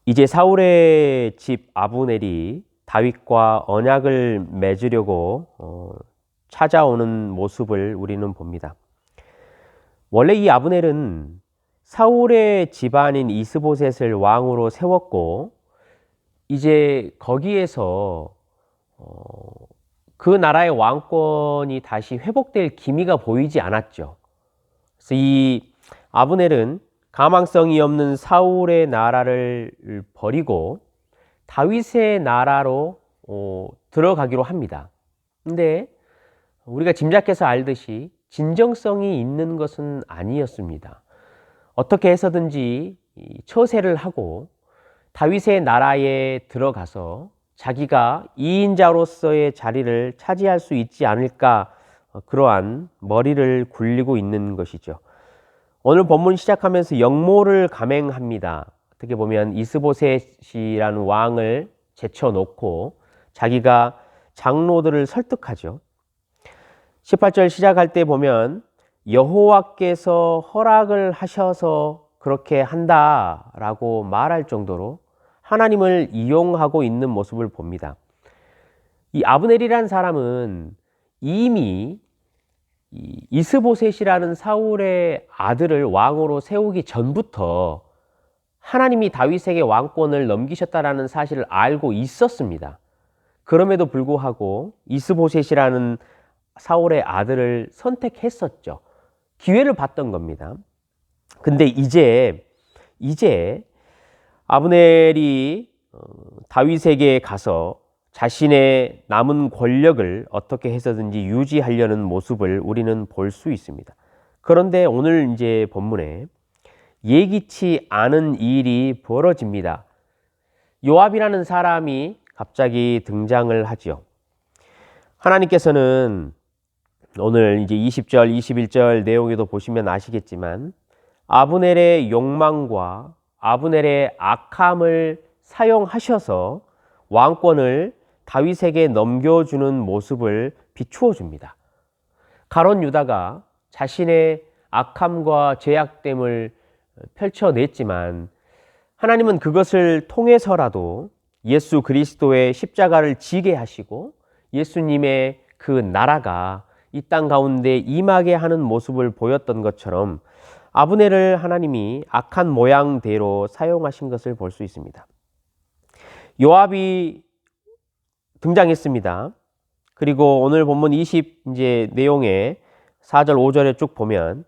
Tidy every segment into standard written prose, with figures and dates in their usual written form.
이제 사울의 집 아브넬이 다윗과 언약을 맺으려고 찾아오는 모습을 우리는 봅니다. 원래 이 아브넬은 사울의 집안인 이스보셋을 왕으로 세웠고 이제 거기에서 그 나라의 왕권이 다시 회복될 기미가 보이지 않았죠. 그래서 이 아브넬은 가망성이 없는 사울의 나라를 버리고 다윗의 나라로 들어가기로 합니다. 근데 우리가 짐작해서 알듯이 진정성이 있는 것은 아니었습니다. 어떻게 해서든지 처세를 하고 다윗의 나라에 들어가서 자기가 2인자로서의 자리를 차지할 수 있지 않을까, 그러한 머리를 굴리고 있는 것이죠. 오늘 본문 시작하면서 역모를 감행합니다. 어떻게 보면 이스보셋이라는 왕을 제쳐놓고 자기가 장로들을 설득하죠. 18절 시작할 때 보면 여호와께서 허락을 하셔서 그렇게 한다라고 말할 정도로 하나님을 이용하고 있는 모습을 봅니다. 이 아브넬이라는 사람은 이미 이스보셋이라는 사울의 아들을 왕으로 세우기 전부터 하나님이 다윗에게 왕권을 넘기셨다라는 사실을 알고 있었습니다. 그럼에도 불구하고 이스보셋이라는 사울의 아들을 선택했었죠. 기회를 봤던 겁니다. 근데 이제 아브넬이 다윗에게 가서 자신의 남은 권력을 어떻게 해서든지 유지하려는 모습을 우리는 볼 수 있습니다. 그런데 오늘 이제 본문에 예기치 않은 일이 벌어집니다. 요압이라는 사람이 갑자기 등장을 하죠. 하나님께서는 오늘 이제 20절, 21절 내용에도 보시면 아시겠지만 아브넬의 욕망과 아브넬의 악함을 사용하셔서 왕권을 다윗에게 넘겨주는 모습을 비추어 줍니다. 가롯 유다가 자신의 악함과 죄악됨을 펼쳐냈지만 하나님은 그것을 통해서라도 예수 그리스도의 십자가를 지게 하시고 예수님의 그 나라가 이 땅 가운데 임하게 하는 모습을 보였던 것처럼 아브넬을 하나님이 악한 모양대로 사용하신 것을 볼 수 있습니다. 요압이 등장했습니다. 그리고 오늘 본문 20 이제 내용에 4절 5절에 쭉 보면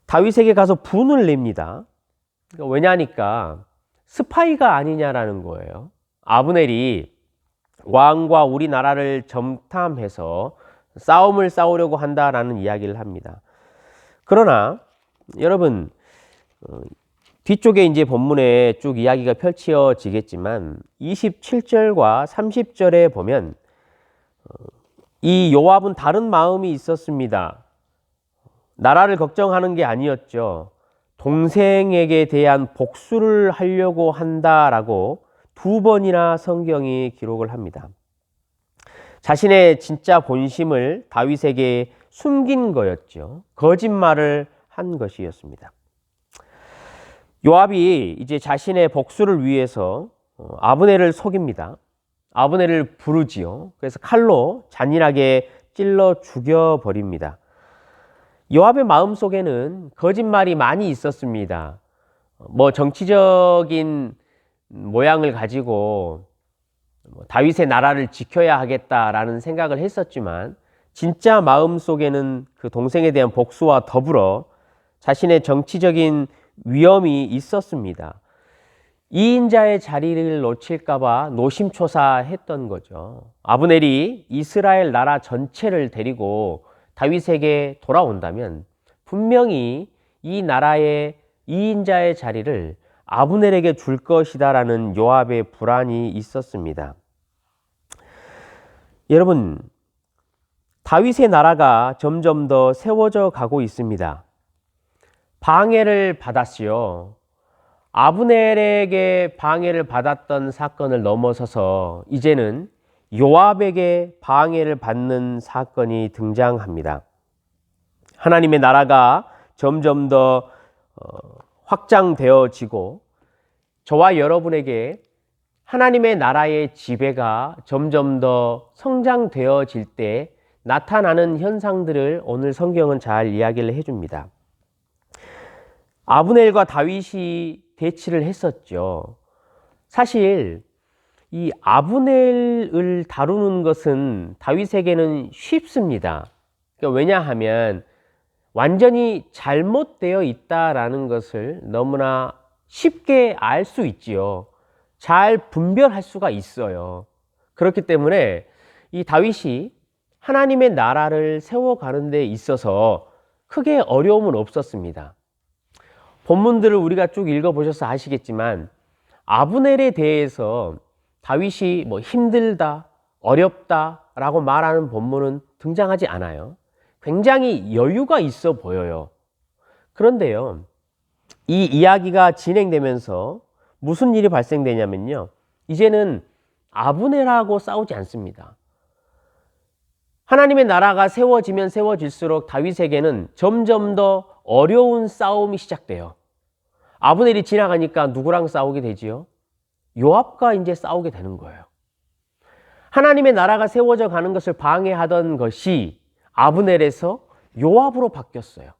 다윗에게 가서 분을 냅니다. 그러니까 왜냐하니까 스파이가 아니냐라는 거예요. 아브넬이 왕과 우리나라를 점탐해서 싸움을 싸우려고 한다라는 이야기를 합니다. 그러나 여러분 뒤쪽에 이제 본문에 쭉 이야기가 펼쳐지겠지만 27절과 30절에 보면 이 요압은 다른 마음이 있었습니다. 나라를 걱정하는 게 아니었죠. 동생에게 대한 복수를 하려고 한다라고 2번이나 성경이 기록을 합니다. 자신의 진짜 본심을 다윗에게 숨긴 거였죠. 거짓말을 한 것이었습니다. 요압이 이제 자신의 복수를 위해서 아브넬을 속입니다. 아브넬을 부르지요. 그래서 칼로 잔인하게 찔러 죽여버립니다. 요압의 마음속에는 거짓말이 많이 있었습니다. 정치적인 모양을 가지고 다윗의 나라를 지켜야 하겠다라는 생각을 했었지만 진짜 마음속에는 그 동생에 대한 복수와 더불어 자신의 정치적인 위험이 있었습니다. 2인자의 자리를 놓칠까봐 노심초사했던 거죠. 아브넬이 이스라엘 나라 전체를 데리고 다윗에게 돌아온다면 분명히 이 나라의 2인자의 자리를 아브넬에게 줄 것이다라는 요압의 불안이 있었습니다. 여러분, 다윗의 나라가 점점 더 세워져 가고 있습니다. 방해를 받았지요. 아브넬에게 방해를 받았던 사건을 넘어서서 이제는 요압에게 방해를 받는 사건이 등장합니다. 하나님의 나라가 점점 더 확장되어지고 저와 여러분에게 하나님의 나라의 지배가 점점 더 성장되어질 때 나타나는 현상들을 오늘 성경은 잘 이야기를 해줍니다. 아브넬과 다윗이 대치를 했었죠. 사실 이 아브넬을 다루는 것은 다윗에게는 쉽습니다. 그러니까 왜냐하면 완전히 잘못되어 있다라는 것을 너무나 쉽게 알 수 있지요. 잘 분별할 수가 있어요. 그렇기 때문에 이 다윗이 하나님의 나라를 세워가는 데 있어서 크게 어려움은 없었습니다. 본문들을 우리가 쭉 읽어보셔서 아시겠지만 아브넬에 대해서 다윗이 뭐 힘들다, 어렵다라고 말하는 본문은 등장하지 않아요. 굉장히 여유가 있어 보여요. 그런데요, 이 이야기가 진행되면서 무슨 일이 발생되냐면요, 이제는 아브넬하고 싸우지 않습니다. 하나님의 나라가 세워지면 세워질수록 다윗에게는 점점 더 어려운 싸움이 시작돼요. 아브넬이 지나가니까 누구랑 싸우게 되지요? 요압과 이제 싸우게 되는 거예요. 하나님의 나라가 세워져 가는 것을 방해하던 것이 아브넬에서 요압으로 바뀌었어요.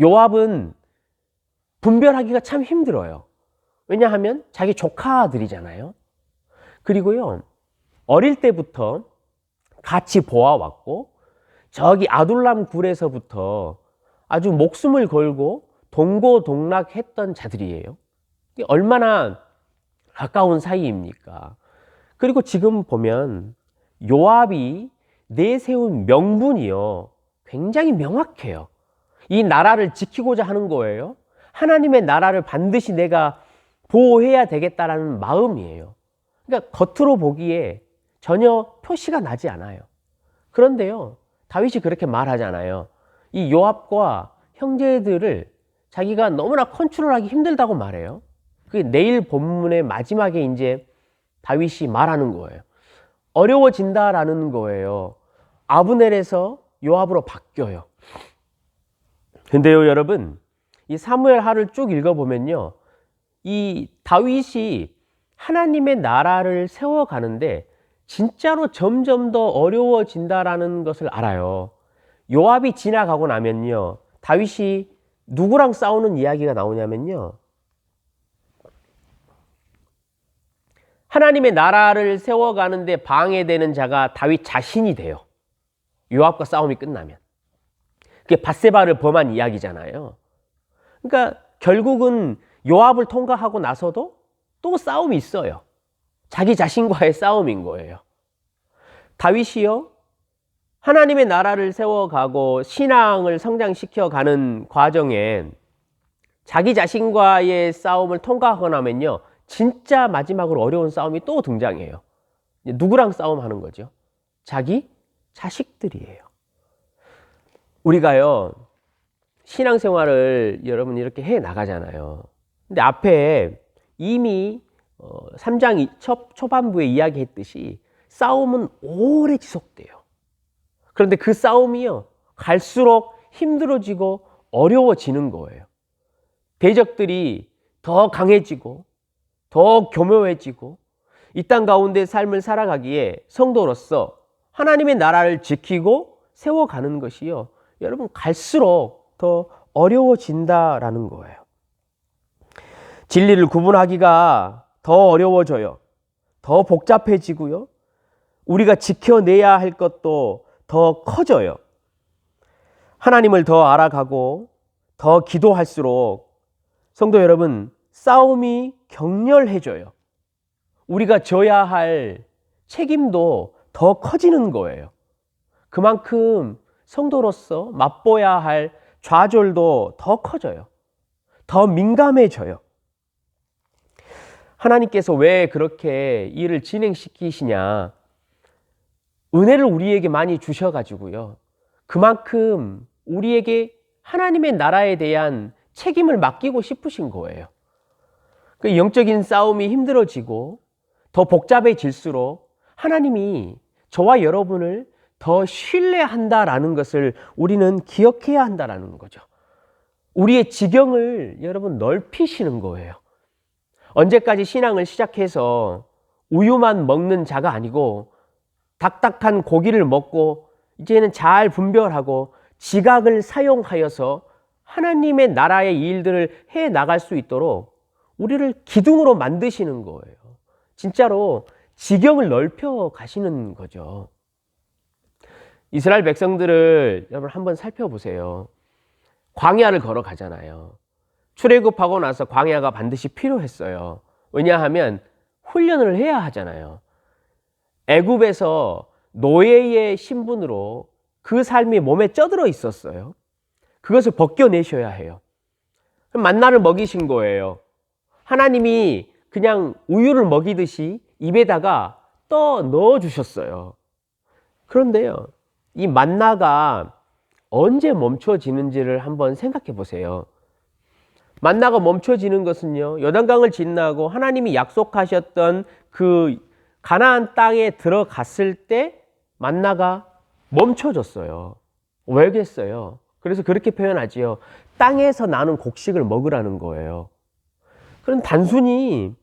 요압은 분별하기가 참 힘들어요. 왜냐하면 자기 조카들이잖아요. 그리고요, 어릴 때부터 같이 보아왔고 저기 아둘람 굴에서부터 아주 목숨을 걸고 동고동락했던 자들이에요. 얼마나 가까운 사이입니까? 그리고 지금 보면 요압이 내세운 명분이요, 굉장히 명확해요. 이 나라를 지키고자 하는 거예요. 하나님의 나라를 반드시 내가 보호해야 되겠다라는 마음이에요. 그러니까 겉으로 보기에 전혀 표시가 나지 않아요. 그런데요, 다윗이 그렇게 말하잖아요. 이 요압과 형제들을 자기가 너무나 컨트롤하기 힘들다고 말해요. 그게 내일 본문의 마지막에 이제 다윗이 말하는 거예요. 어려워진다라는 거예요. 아브넬에서 요압으로 바뀌어요. 근데요, 여러분, 이 사무엘 하를 쭉 읽어보면요, 이 다윗이 하나님의 나라를 세워가는데 진짜로 점점 더 어려워진다라는 것을 알아요. 요압이 지나가고 나면요, 다윗이 누구랑 싸우는 이야기가 나오냐면요, 하나님의 나라를 세워가는데 방해되는 자가 다윗 자신이 돼요. 요압과 싸움이 끝나면. 그게 밧세바를 범한 이야기잖아요. 그러니까 결국은 요압을 통과하고 나서도 또 싸움이 있어요. 자기 자신과의 싸움인 거예요. 다윗이요, 하나님의 나라를 세워가고 신앙을 성장시켜가는 과정에 자기 자신과의 싸움을 통과하고 나면요, 진짜 마지막으로 어려운 싸움이 또 등장해요. 누구랑 싸움하는 거죠? 자기 자식들이에요. 우리가요, 신앙생활을 여러분 이렇게 해 나가잖아요. 근데 앞에 이미 3장 초반부에 이야기했듯이 싸움은 오래 지속돼요. 그런데 그 싸움이요, 갈수록 힘들어지고 어려워지는 거예요. 대적들이 더 강해지고 더 교묘해지고 이 땅 가운데 삶을 살아가기에 성도로서 하나님의 나라를 지키고 세워가는 것이요, 여러분 갈수록 더 어려워진다라는 거예요. 진리를 구분하기가 더 어려워져요. 더 복잡해지고요, 우리가 지켜내야 할 것도 더 커져요. 하나님을 더 알아가고 더 기도할수록 성도 여러분, 싸움이 격렬해져요. 우리가 져야 할 책임도 더 커지는 거예요. 그만큼 성도로서 맛보아야 할 좌절도 더 커져요. 더 민감해져요. 하나님께서 왜 그렇게 일을 진행시키시냐? 은혜를 우리에게 많이 주셔가지고요, 그만큼 우리에게 하나님의 나라에 대한 책임을 맡기고 싶으신 거예요. 그 영적인 싸움이 힘들어지고 더 복잡해질수록 하나님이 저와 여러분을 더 신뢰한다라는 것을 우리는 기억해야 한다라는 거죠. 우리의 지경을 여러분 넓히시는 거예요. 언제까지 신앙을 시작해서 우유만 먹는 자가 아니고 딱딱한 고기를 먹고 이제는 잘 분별하고 지각을 사용하여서 하나님의 나라의 일들을 해 나갈 수 있도록 우리를 기둥으로 만드시는 거예요. 진짜로 지경을 넓혀 가시는 거죠. 이스라엘 백성들을 여러분 한번 살펴보세요. 광야를 걸어가잖아요. 출애굽하고 나서 광야가 반드시 필요했어요. 왜냐하면 훈련을 해야 하잖아요. 애굽에서 노예의 신분으로 그 삶이 몸에 쪄들어 있었어요. 그것을 벗겨내셔야 해요. 만나를 먹이신 거예요. 하나님이 그냥 우유를 먹이듯이 입에다가 떠 넣어 주셨어요. 그런데요, 이 만나가 언제 멈춰지는지를 한번 생각해 보세요. 만나가 멈춰지는 것은요, 요단강을 지나고 하나님이 약속하셨던 그 가나안 땅에 들어갔을 때 만나가 멈춰졌어요. 왜겠어요? 그래서 그렇게 표현하지요. 땅에서 나는 곡식을 먹으라는 거예요. 그럼 단순히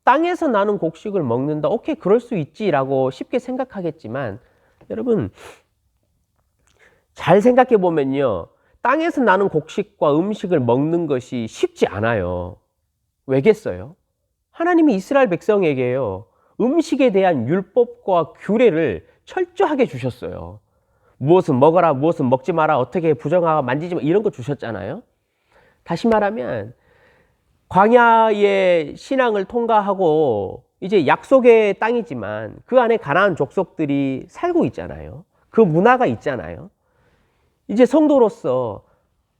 땅에서 나는 곡식을 먹는다, 오케이, 그럴 수 있지라고 쉽게 생각하겠지만, 여러분 잘 생각해 보면요, 땅에서 나는 곡식과 음식을 먹는 것이 쉽지 않아요. 왜겠어요? 하나님이 이스라엘 백성에게요, 음식에 대한 율법과 규례를 철저하게 주셨어요. 무엇은 먹어라, 무엇은 먹지 마라, 어떻게 부정하고 만지지 마, 이런 거 주셨잖아요. 다시 말하면 광야의 신앙을 통과하고 이제 약속의 땅이지만 그 안에 가나안 족속들이 살고 있잖아요. 그 문화가 있잖아요. 이제 성도로서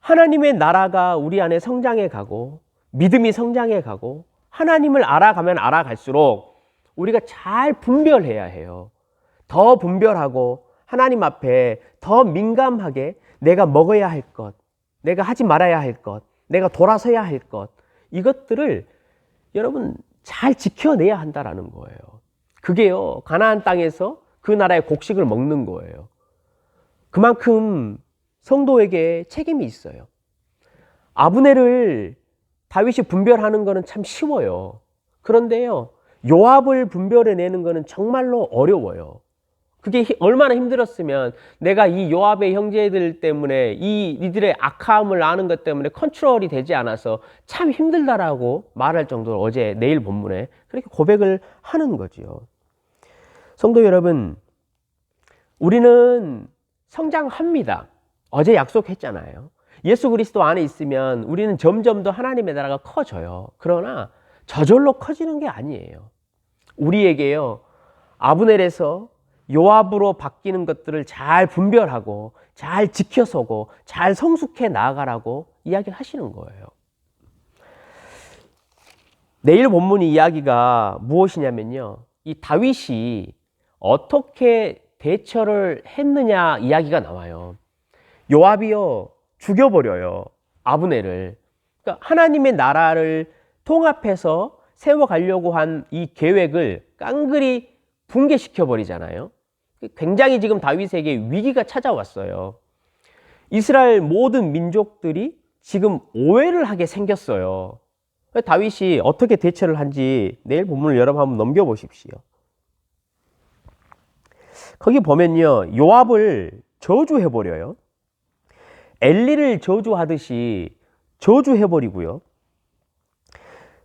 하나님의 나라가 우리 안에 성장해 가고 믿음이 성장해 가고 하나님을 알아가면 알아갈수록 우리가 잘 분별해야 해요. 더 분별하고 하나님 앞에 더 민감하게 내가 먹어야 할 것, 내가 하지 말아야 할 것, 내가 돌아서야 할 것, 이것들을 여러분 잘 지켜내야 한다라는 거예요. 그게요, 가나안 땅에서 그 나라의 곡식을 먹는 거예요. 그만큼 성도에게 책임이 있어요. 아브넬을 다윗이 분별하는 거는 참 쉬워요. 그런데요, 요압을 분별해내는 거는 정말로 어려워요. 그게 얼마나 힘들었으면 내가 이 요압의 형제들 때문에 이들의 악함을 아는 것 때문에 컨트롤이 되지 않아서 참 힘들다라고 말할 정도로 어제 내일 본문에 그렇게 고백을 하는 거지요. 성도 여러분, 우리는 성장합니다. 어제 약속했잖아요. 예수 그리스도 안에 있으면 우리는 점점 더 하나님의 나라가 커져요. 그러나 저절로 커지는 게 아니에요. 우리에게요, 아브넬에서 요압으로 바뀌는 것들을 잘 분별하고 잘 지켜서고 잘 성숙해 나아가라고 이야기를 하시는 거예요. 내일 본문 이야기가 무엇이냐면요, 이 다윗이 어떻게 대처를 했느냐 이야기가 나와요. 요압이요, 죽여버려요, 아브넬을. 그러니까 하나님의 나라를 통합해서 세워가려고 한 이 계획을 깡그리 붕괴시켜 버리잖아요. 굉장히 지금 다윗에게 위기가 찾아왔어요. 이스라엘 모든 민족들이 지금 오해를 하게 생겼어요. 다윗이 어떻게 대처를 한지 내일 본문을 여러분 한번 넘겨보십시오. 거기 보면요, 요압을 저주해버려요. 엘리를 저주하듯이 저주해버리고요.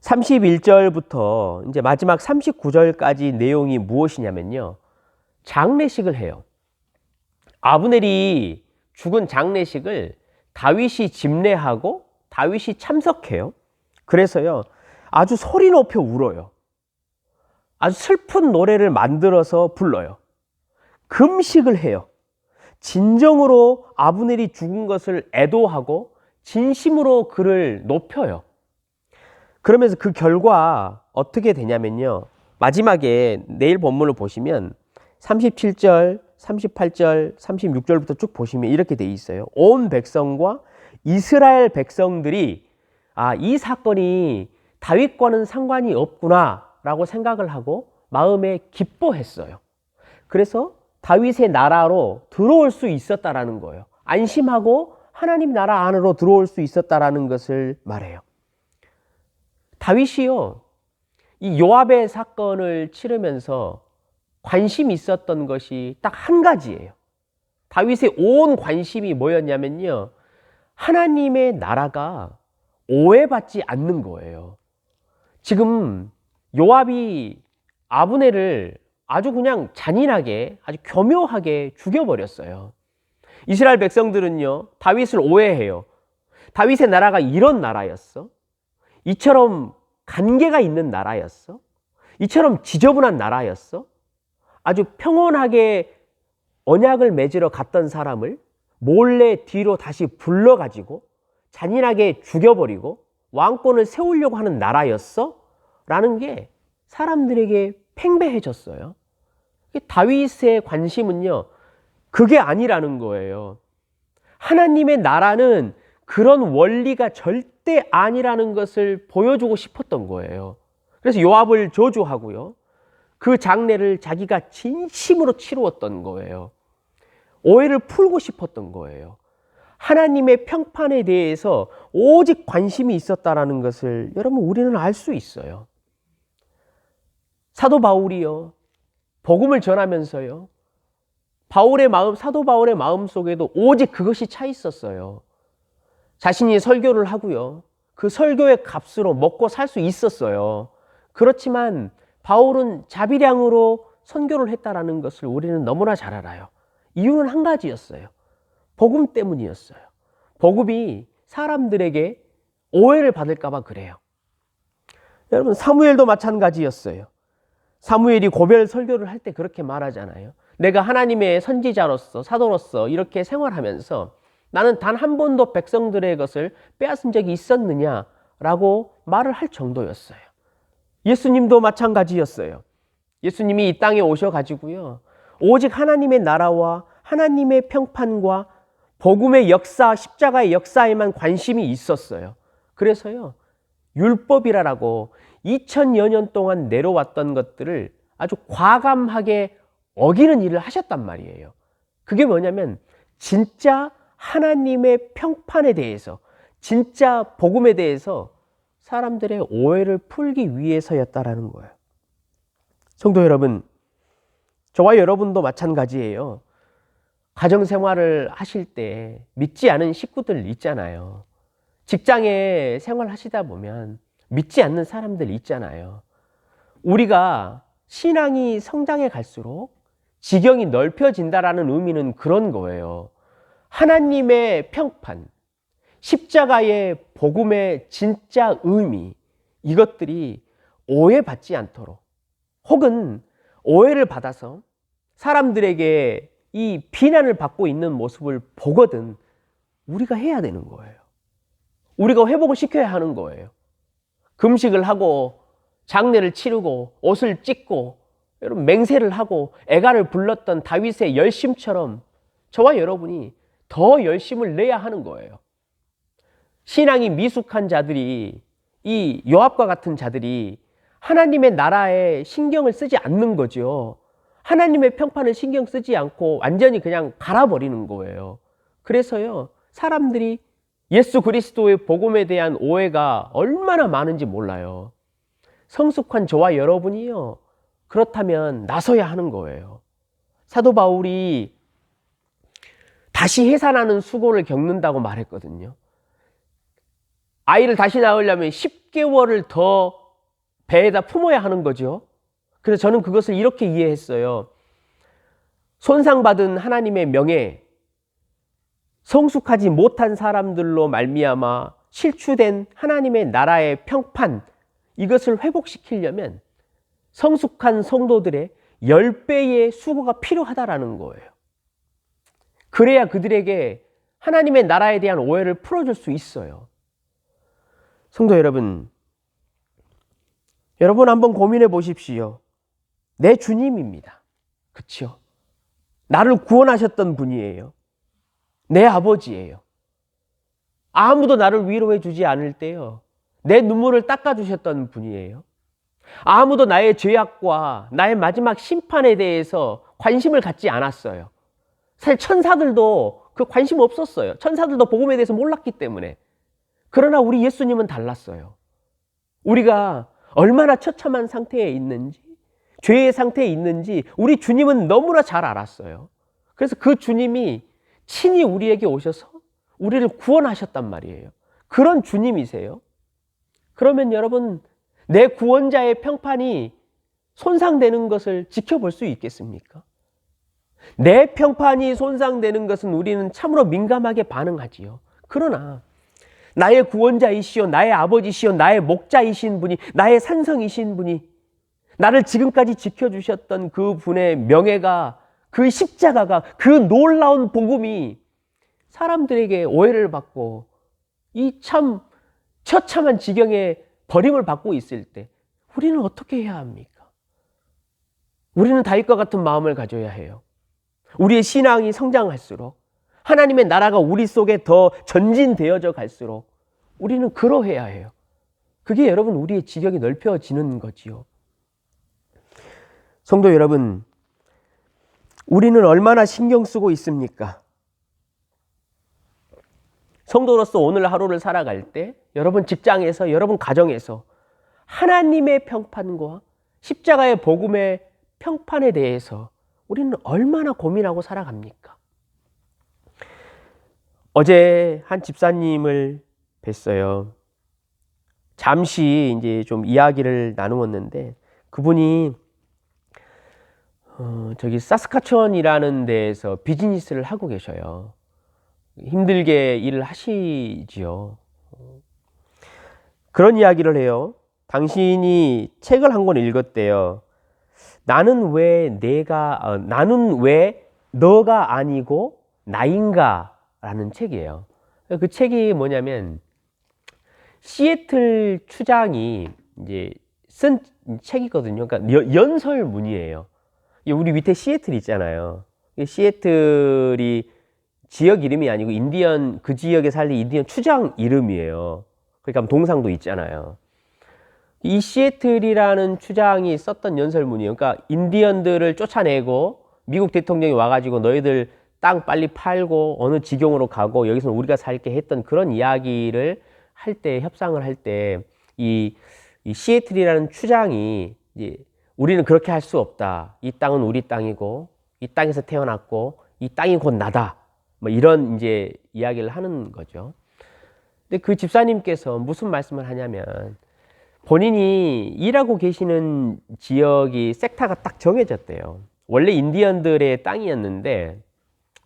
31절부터 이제 마지막 39절까지 내용이 무엇이냐면요, 장례식을 해요. 아브넬이 죽은 장례식을 다윗이 집례하고 다윗이 참석해요. 그래서요, 아주 소리 높여 울어요. 아주 슬픈 노래를 만들어서 불러요. 금식을 해요. 진정으로 아브넬이 죽은 것을 애도하고 진심으로 그를 높여요. 그러면서 그 결과 어떻게 되냐면요, 마지막에 내일 본문을 보시면 37절, 38절, 36절부터 쭉 보시면 이렇게 돼 있어요. 온 백성과 이스라엘 백성들이 이 사건이 다윗과는 상관이 없구나 라고 생각을 하고 마음에 기뻐했어요. 그래서 다윗의 나라로 들어올 수 있었다라는 거예요. 안심하고 하나님 나라 안으로 들어올 수 있었다라는 것을 말해요. 다윗이요, 이 요압의 사건을 치르면서 관심이 있었던 것이 딱 한 가지예요. 다윗의 온 관심이 뭐였냐면요, 하나님의 나라가 오해받지 않는 거예요. 지금 요압이 아브넬을 아주 그냥 잔인하게, 아주 교묘하게 죽여버렸어요. 이스라엘 백성들은요, 다윗을 오해해요. 다윗의 나라가 이런 나라였어? 이처럼 관계가 있는 나라였어? 이처럼 지저분한 나라였어? 아주 평온하게 언약을 맺으러 갔던 사람을 몰래 뒤로 다시 불러가지고 잔인하게 죽여버리고 왕권을 세우려고 하는 나라였어? 라는 게 사람들에게 팽배해졌어요. 다윗의 관심은요, 그게 아니라는 거예요. 하나님의 나라는 그런 원리가 절대 아니라는 것을 보여주고 싶었던 거예요. 그래서 요압을 저주하고요, 그 장례를 자기가 진심으로 치루었던 거예요. 오해를 풀고 싶었던 거예요. 하나님의 평판에 대해서 오직 관심이 있었다라는 것을 여러분, 우리는 알 수 있어요. 사도 바울이요, 복음을 전하면서요, 사도 바울의 마음 속에도 오직 그것이 차 있었어요. 자신이 설교를 하고요, 그 설교의 값으로 먹고 살 수 있었어요. 그렇지만 바울은 자비량으로 선교를 했다라는 것을 우리는 너무나 잘 알아요. 이유는 한 가지였어요. 복음 때문이었어요. 복음이 사람들에게 오해를 받을까 봐 그래요. 여러분, 사무엘도 마찬가지였어요. 사무엘이 고별 설교를 할 때 그렇게 말하잖아요. 내가 하나님의 선지자로서, 사도로서 이렇게 생활하면서 나는 단 한 번도 백성들의 것을 빼앗은 적이 있었느냐라고 말을 할 정도였어요. 예수님도 마찬가지였어요. 예수님이 이 땅에 오셔가지고요, 오직 하나님의 나라와 하나님의 평판과 복음의 역사, 십자가의 역사에만 관심이 있었어요. 그래서요, 율법이라고 2000여 년 동안 내려왔던 것들을 아주 과감하게 어기는 일을 하셨단 말이에요. 그게 뭐냐면 진짜 하나님의 평판에 대해서, 진짜 복음에 대해서 사람들의 오해를 풀기 위해서였다라는 거예요. 성도 여러분, 저와 여러분도 마찬가지예요. 가정생활을 하실 때 믿지 않은 식구들 있잖아요. 직장에 생활하시다 보면 믿지 않는 사람들 있잖아요. 우리가 신앙이 성장해 갈수록 지경이 넓혀진다라는 의미는 그런 거예요. 하나님의 평판, 십자가의 복음의 진짜 의미, 이것들이 오해받지 않도록, 혹은 오해를 받아서 사람들에게 이 비난을 받고 있는 모습을 보거든 우리가 해야 되는 거예요. 우리가 회복을 시켜야 하는 거예요. 금식을 하고 장례를 치르고 옷을 찢고 여러분 맹세를 하고 애가를 불렀던 다윗의 열심처럼 저와 여러분이 더 열심을 내야 하는 거예요. 신앙이 미숙한 자들이, 이 요압과 같은 자들이 하나님의 나라에 신경을 쓰지 않는 거죠. 하나님의 평판을 신경 쓰지 않고 완전히 그냥 갈아버리는 거예요. 그래서요, 사람들이 예수 그리스도의 복음에 대한 오해가 얼마나 많은지 몰라요. 성숙한 저와 여러분이요, 그렇다면 나서야 하는 거예요. 사도 바울이 다시 해산하는 수고를 겪는다고 말했거든요. 아이를 다시 낳으려면 10개월을 더 배에다 품어야 하는 거죠. 그래서 저는 그것을 이렇게 이해했어요. 손상받은 하나님의 명예, 성숙하지 못한 사람들로 말미암아 실추된 하나님의 나라의 평판, 이것을 회복시키려면 성숙한 성도들의 10배의 수고가 필요하다라는 거예요. 그래야 그들에게 하나님의 나라에 대한 오해를 풀어줄 수 있어요. 성도 여러분, 여러분 한번 고민해 보십시오. 내 주님입니다. 그렇죠? 나를 구원하셨던 분이에요. 내 아버지예요. 아무도 나를 위로해 주지 않을 때요, 내 눈물을 닦아주셨던 분이에요. 아무도 나의 죄악과 나의 마지막 심판에 대해서 관심을 갖지 않았어요. 사실 천사들도 그 관심 없었어요. 천사들도 복음에 대해서 몰랐기 때문에. 그러나 우리 예수님은 달랐어요. 우리가 얼마나 처참한 상태에 있는지, 죄의 상태에 있는지 우리 주님은 너무나 잘 알았어요. 그래서 그 주님이 친히 우리에게 오셔서 우리를 구원하셨단 말이에요. 그런 주님이세요. 그러면 여러분, 내 구원자의 평판이 손상되는 것을 지켜볼 수 있겠습니까? 내 평판이 손상되는 것은 우리는 참으로 민감하게 반응하지요. 그러나 나의 구원자이시오, 나의 아버지시오, 나의 목자이신 분이, 나의 산성이신 분이, 나를 지금까지 지켜주셨던 그 분의 명예가, 그 십자가가, 그 놀라운 복음이 사람들에게 오해를 받고 이 참 처참한 지경에 버림을 받고 있을 때 우리는 어떻게 해야 합니까? 우리는 다윗과 같은 마음을 가져야 해요. 우리의 신앙이 성장할수록, 하나님의 나라가 우리 속에 더 전진되어져 갈수록 우리는 그러해야 해요. 그게 여러분 우리의 지경이 넓혀지는 거지요. 성도 여러분, 우리는 얼마나 신경 쓰고 있습니까? 성도로서 오늘 하루를 살아갈 때 여러분 직장에서, 여러분 가정에서 하나님의 평판과 십자가의 복음의 평판에 대해서 우리는 얼마나 고민하고 살아갑니까? 어제 한 집사님을 뵀어요. 잠시 이제 좀 이야기를 나누었는데 그분이 저기 사스카츄원이라는 데에서 비즈니스를 하고 계셔요. 힘들게 일을 하시지요. 그런 이야기를 해요. 당신이 책을 한 권 읽었대요. 나는 왜 너가 아니고 나인가? 라는 책이에요. 그 책이 뭐냐면 시애틀 추장이 이제 쓴 책이거든요. 그러니까 연설문이에요. 우리 밑에 시애틀 있잖아요. 시애틀이 지역 이름이 아니고 인디언, 그 지역에 살는 인디언 추장 이름이에요. 그러니까 동상도 있잖아요. 이 시애틀이라는 추장이 썼던 연설문이에요. 그러니까 인디언들을 쫓아내고 미국 대통령이 와가지고 너희들 땅 빨리 팔고 어느 지경으로 가고 여기서는 우리가 살게 했던 그런 이야기를 할 때, 협상을 할 때 이 시애틀이라는 추장이 이제 우리는 그렇게 할 수 없다. 이 땅은 우리 땅이고 이 땅에서 태어났고 이 땅이 곧 나다. 뭐 이런 이제 이야기를 하는 거죠. 근데 그 집사님께서 무슨 말씀을 하냐면 본인이 일하고 계시는 지역이 섹타가 딱 정해졌대요. 원래 인디언들의 땅이었는데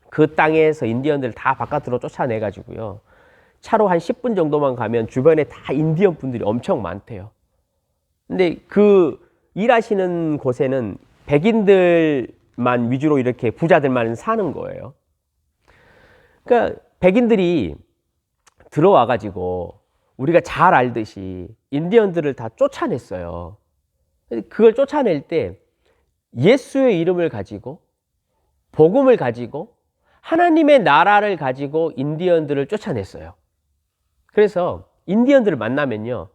그 땅에서 인디언들 다 바깥으로 쫓아내 가지고요. 차로 한 10분 정도만 가면 주변에 다 인디언 분들이 엄청 많대요. 근데 그 일하시는 곳에는 백인들만 위주로 이렇게 부자들만 사는 거예요. 그러니까 백인들이 들어와 가지고 우리가 잘 알듯이 인디언들을 다 쫓아냈어요. 그걸 쫓아낼 때 예수의 이름을 가지고 복음을 가지고 하나님의 나라를 가지고 인디언들을 쫓아냈어요. 그래서 인디언들을 만나면요,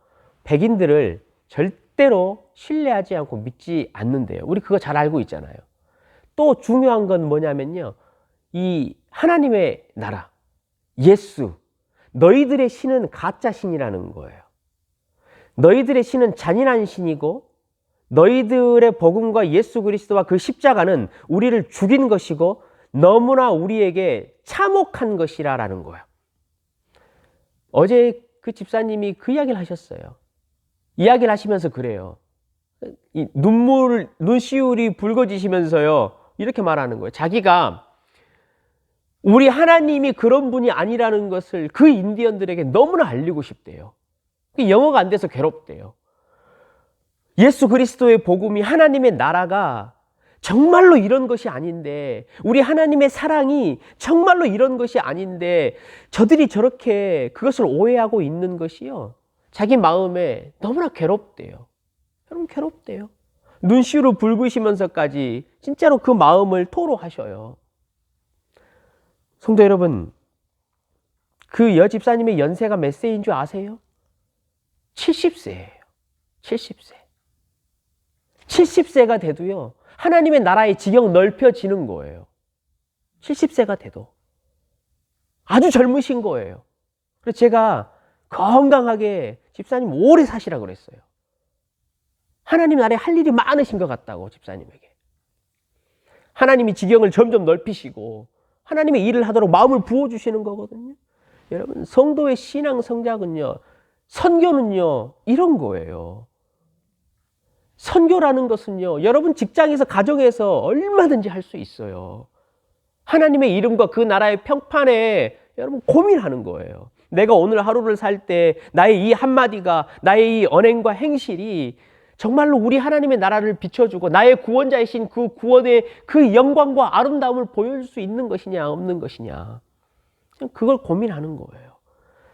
백인들을 절대로 신뢰하지 않고 믿지 않는데요. 우리 그거 잘 알고 있잖아요. 또 중요한 건 뭐냐면요, 이 하나님의 나라, 예수, 너희들의 신은 가짜 신이라는 거예요. 너희들의 신은 잔인한 신이고 너희들의 복음과 예수 그리스도와 그 십자가는 우리를 죽인 것이고 너무나 우리에게 참혹한 것이라는 거예요. 어제 그 집사님이 그 이야기를 하셨어요. 이야기를 하시면서 그래요. 이 눈시울이 붉어지시면서요, 이렇게 말하는 거예요. 자기가 우리 하나님이 그런 분이 아니라는 것을 그 인디언들에게 너무나 알리고 싶대요. 영어가 안 돼서 괴롭대요. 예수 그리스도의 복음이, 하나님의 나라가 정말로 이런 것이 아닌데, 우리 하나님의 사랑이 정말로 이런 것이 아닌데 저들이 저렇게 그것을 오해하고 있는 것이요, 자기 마음에 너무나 괴롭대요. 여러분, 괴롭대요. 눈시울을 붉으시면서까지 진짜로 그 마음을 토로하셔요. 성도 여러분, 그 여집사님의 연세가 몇 세인 줄 아세요? 70세예요. 70세. 70세가 돼도요, 하나님의 나라의 지경 넓혀지는 거예요. 70세가 돼도. 아주 젊으신 거예요. 그래서 제가 건강하게 집사님 오래 사시라고 그랬어요. 하나님 나라에 할 일이 많으신 것 같다고, 집사님에게. 하나님이 지경을 점점 넓히시고 하나님의 일을 하도록 마음을 부어주시는 거거든요. 여러분, 성도의 신앙 성장은요, 선교는요, 이런 거예요. 선교라는 것은요, 여러분 직장에서, 가정에서 얼마든지 할 수 있어요. 하나님의 이름과 그 나라의 평판에 여러분 고민하는 거예요. 내가 오늘 하루를 살 때 나의 이 한마디가, 나의 이 언행과 행실이 정말로 우리 하나님의 나라를 비춰주고 나의 구원자이신 그 구원의 그 영광과 아름다움을 보여줄 수 있는 것이냐 없는 것이냐, 그걸 고민하는 거예요.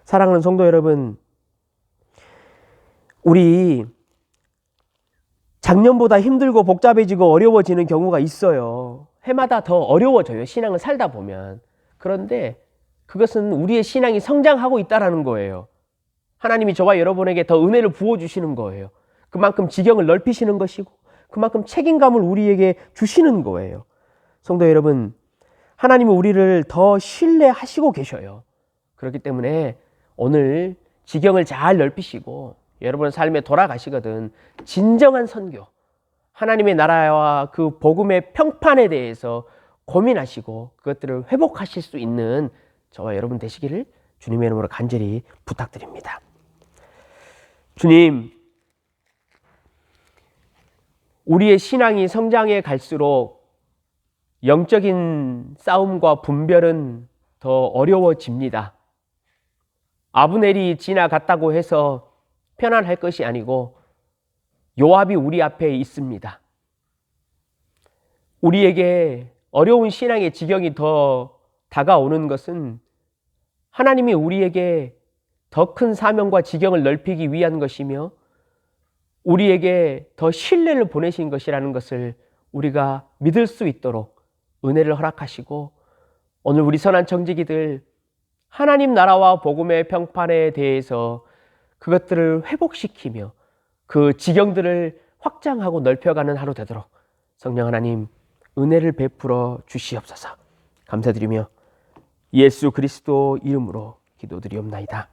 사랑하는 성도 여러분, 우리 작년보다 힘들고 복잡해지고 어려워지는 경우가 있어요. 해마다 더 어려워져요, 신앙을 살다 보면. 그런데 그것은 우리의 신앙이 성장하고 있다는 거예요. 하나님이 저와 여러분에게 더 은혜를 부어주시는 거예요. 그만큼 지경을 넓히시는 것이고 그만큼 책임감을 우리에게 주시는 거예요. 성도 여러분, 하나님은 우리를 더 신뢰하시고 계셔요. 그렇기 때문에 오늘 지경을 잘 넓히시고 여러분의 삶에 돌아가시거든 진정한 선교, 하나님의 나라와 그 복음의 평판에 대해서 고민하시고 그것들을 회복하실 수 있는 저와 여러분 되시기를 주님의 이름으로 간절히 부탁드립니다. 주님, 우리의 신앙이 성장해 갈수록 영적인 싸움과 분별은 더 어려워집니다. 아브넬이 지나갔다고 해서 편안할 것이 아니고 요압이 우리 앞에 있습니다. 우리에게 어려운 신앙의 지경이 더 다가오는 것은 하나님이 우리에게 더 큰 사명과 지경을 넓히기 위한 것이며 우리에게 더 신뢰를 보내신 것이라는 것을 우리가 믿을 수 있도록 은혜를 허락하시고, 오늘 우리 선한 청지기들 하나님 나라와 복음의 평판에 대해서 그것들을 회복시키며 그 지경들을 확장하고 넓혀가는 하루 되도록 성령 하나님 은혜를 베풀어 주시옵소서. 감사드리며 예수 그리스도 이름으로 기도드리옵나이다.